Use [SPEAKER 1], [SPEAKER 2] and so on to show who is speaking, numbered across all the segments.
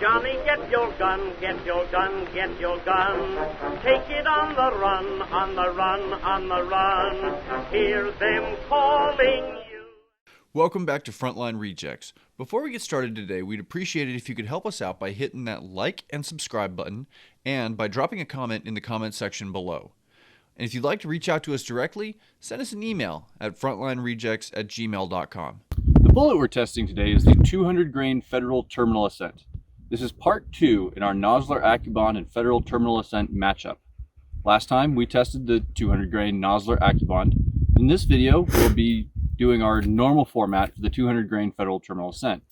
[SPEAKER 1] Johnny, get your gun, get your gun, get your gun. Take it on the run, on the run, on the run. Hear them calling you.
[SPEAKER 2] Welcome back to Frontline Rejects. Before we get started today, we'd appreciate it if you could help us out by hitting that like and subscribe button and by dropping a comment in the comment section below. And if you'd like to reach out to us directly, send us an email at frontlinerejects@gmail.com.
[SPEAKER 3] The bullet we're testing today is the 200 grain Federal Terminal Ascent. This is part 2 in our Nosler Accubond and Federal Terminal Ascent matchup. Last time we tested the 200 grain Nosler Accubond. In this video, we'll be doing our normal format for the 200 grain Federal Terminal Ascent.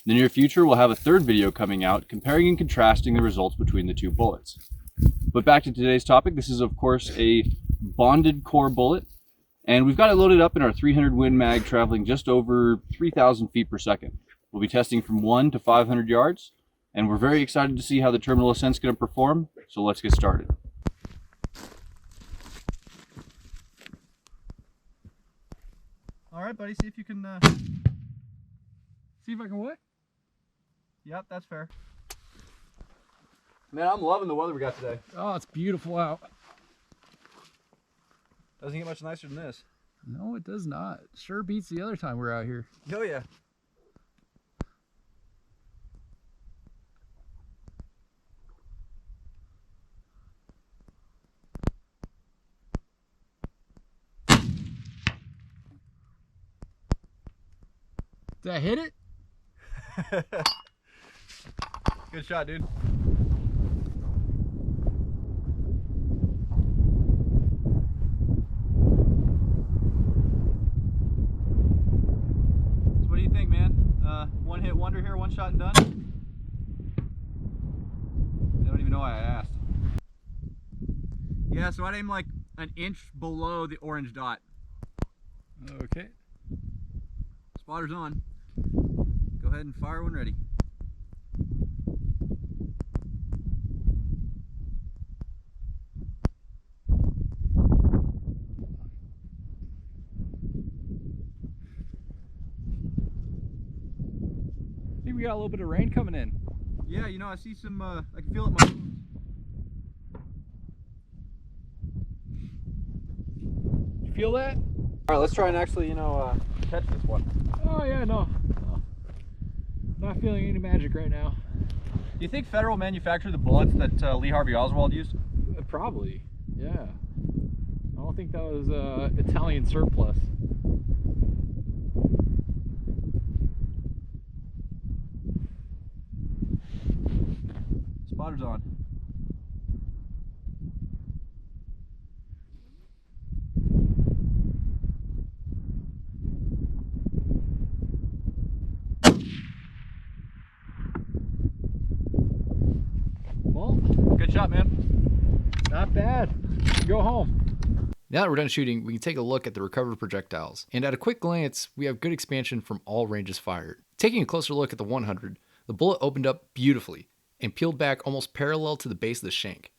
[SPEAKER 3] In the near future, we'll have a third video coming out comparing and contrasting the results between the two bullets. But back to today's topic, this is of course a bonded core bullet, and we've got it loaded up in our 300 Win Mag traveling just over 3,000 feet per second. We'll be testing from 1 to 500 yards, and we're very excited to see how the Terminal Ascent's going to perform, so let's get started.
[SPEAKER 4] All right, buddy, see if you can,
[SPEAKER 5] See if I can what?
[SPEAKER 4] Yep, that's fair.
[SPEAKER 3] Man, I'm loving the weather we got today.
[SPEAKER 5] Oh, it's beautiful out.
[SPEAKER 4] Doesn't get much nicer than this.
[SPEAKER 5] No, it does not. Sure beats the other time we were out here.
[SPEAKER 4] Oh, yeah.
[SPEAKER 5] Did I hit it?
[SPEAKER 4] Good shot, dude. So what do you think, man? One hit wonder here, one shot and done? I don't even know why I asked. Yeah, so I'd aim like an inch below the orange dot.
[SPEAKER 5] Okay.
[SPEAKER 4] Spotter's on. Go ahead and fire when ready.
[SPEAKER 5] I think we got a little bit of rain coming in.
[SPEAKER 4] Yeah, you know, I see some, I can feel it in my bones.
[SPEAKER 5] You feel that?
[SPEAKER 4] Alright, let's try and actually, catch this one.
[SPEAKER 5] Oh yeah, no. Not feeling any magic right now.
[SPEAKER 4] Do you think Federal manufactured the bullets that Lee Harvey Oswald used?
[SPEAKER 5] Probably, yeah. I don't think that was Italian surplus.
[SPEAKER 4] Spotter's on.
[SPEAKER 5] Well,
[SPEAKER 4] Good shot, man.
[SPEAKER 5] not bad. Go home.
[SPEAKER 6] Now that we're done shooting, we can take a look at the recovered projectiles. And at a quick glance, we have good expansion from all ranges fired. Taking a closer look at the 100, the bullet opened up beautifully and peeled back almost parallel to the base of the shank.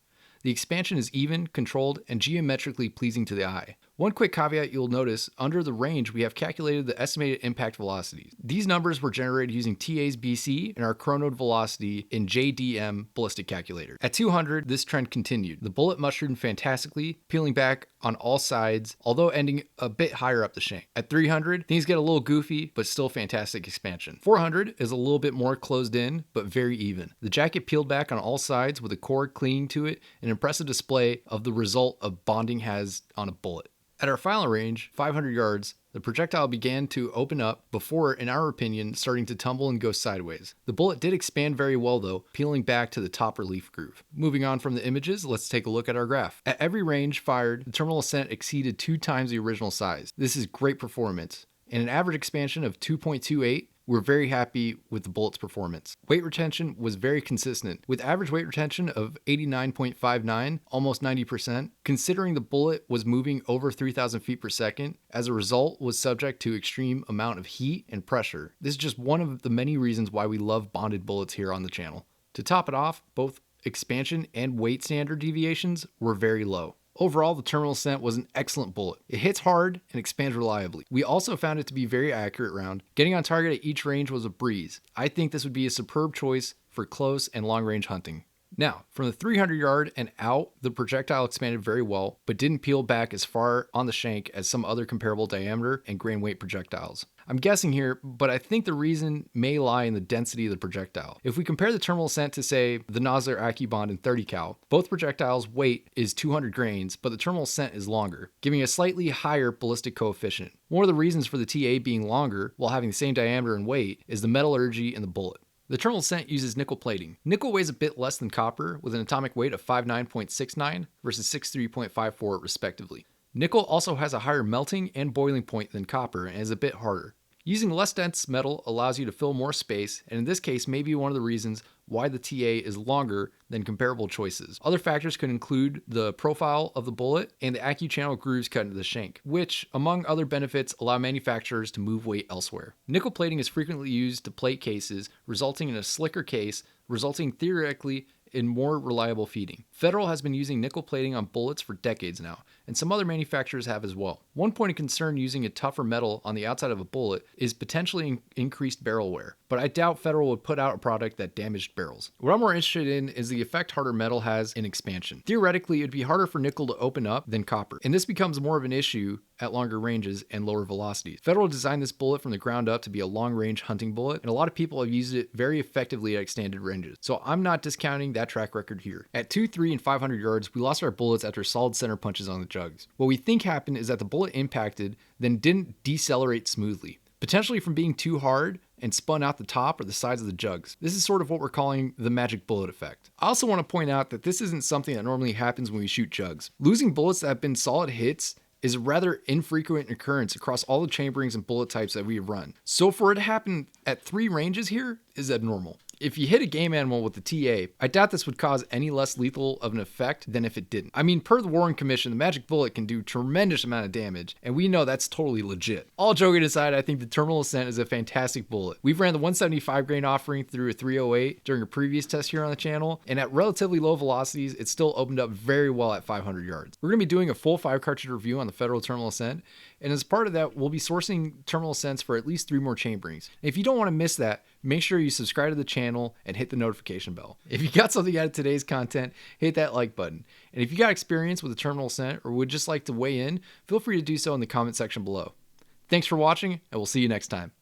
[SPEAKER 6] The expansion is even, controlled, and geometrically pleasing to the eye. One quick caveat you'll notice, under the range we have calculated the estimated impact velocities. These numbers were generated using TA's BC and our chronode velocity in JDM ballistic calculator. At 200, this trend continued. The bullet mushroomed fantastically, peeling back on all sides, although ending a bit higher up the shank. At 300, things get a little goofy, but still fantastic expansion. 400 is a little bit more closed in, but very even. The jacket peeled back on all sides with a core clinging to it, an impressive display of the result of bonding has on a bullet. At our final range, 500 yards, the projectile began to open up before, in our opinion, starting to tumble and go sideways. The bullet did expand very well though, peeling back to the top relief groove. Moving on from the images, let's take a look at our graph. At every range fired, the Terminal Ascent exceeded 2 times the original size. This is great performance. And an average expansion of 2.28, we're very happy with the bullet's performance. Weight retention was very consistent, with average weight retention of 89.59, almost 90%, considering the bullet was moving over 3,000 feet per second. As a result, was subject to extreme amount of heat and pressure. This is just one of the many reasons why we love bonded bullets here on the channel. To top it off, both expansion and weight standard deviations were very low. Overall, the Terminal Ascent was an excellent bullet. It hits hard and expands reliably. We also found it to be a very accurate round. Getting on target at each range was a breeze. I think this would be a superb choice for close and long range hunting. Now, from the 300 yard and out, the projectile expanded very well, but didn't peel back as far on the shank as some other comparable diameter and grain weight projectiles. I'm guessing here, but I think the reason may lie in the density of the projectile. If we compare the Terminal Ascent to, say, the Nosler Accubond in 30 cal, both projectiles' weight is 200 grains, but the Terminal Ascent is longer, giving a slightly higher ballistic coefficient. One of the reasons for the TA being longer, while having the same diameter and weight, is the metallurgy in the bullet. The Terminal Ascent uses nickel plating. Nickel weighs a bit less than copper, with an atomic weight of 59.69 versus 63.54 respectively. Nickel also has a higher melting and boiling point than copper and is a bit harder. Using less dense metal allows you to fill more space, and in this case may be one of the reasons why the TA is longer than comparable choices. Other factors could include the profile of the bullet and the AccuChannel grooves cut into the shank, which, among other benefits, allow manufacturers to move weight elsewhere. Nickel plating is frequently used to plate cases, resulting in a slicker case, resulting theoretically in more reliable feeding. Federal has been using nickel plating on bullets for decades now, and some other manufacturers have as well. One point of concern using a tougher metal on the outside of a bullet is potentially increased barrel wear, but I doubt Federal would put out a product that damaged barrels. What I'm more interested in is the effect harder metal has in expansion. Theoretically, it'd be harder for nickel to open up than copper, and this becomes more of an issue at longer ranges and lower velocities. Federal designed this bullet from the ground up to be a long-range hunting bullet, and a lot of people have used it very effectively at extended ranges, so I'm not discounting that track record here. At 2, 3, and 500 yards, we lost our bullets after solid center punches on the jugs. What we think happened is that the bullet impacted, then didn't decelerate smoothly, potentially from being too hard and spun out the top or the sides of the jugs. This is sort of what we're calling the magic bullet effect. I also want to point out that this isn't something that normally happens when we shoot jugs. Losing bullets that have been solid hits is a rather infrequent occurrence across all the chamberings and bullet types that we have run. So for it to happen at 3 ranges here is abnormal. If you hit a game animal with the TA, I doubt this would cause any less lethal of an effect than if it didn't. I mean, per the Warren Commission, the magic bullet can do tremendous amount of damage, and we know that's totally legit. All joking aside, I think the Terminal Ascent is a fantastic bullet. We've ran the 175 grain offering through a 308 during a previous test here on the channel, and at relatively low velocities, it still opened up very well at 500 yards. We're going to be doing a full 5 cartridge review on the Federal Terminal Ascent, and as part of that, we'll be sourcing Terminal Ascents for at least 3 more chamberings. And if you don't want to miss that, make sure you subscribe to the channel and hit the notification bell. If you got something out of today's content, hit that like button. And if you got experience with the Terminal Ascent or would just like to weigh in, feel free to do so in the comment section below. Thanks for watching, and we'll see you next time.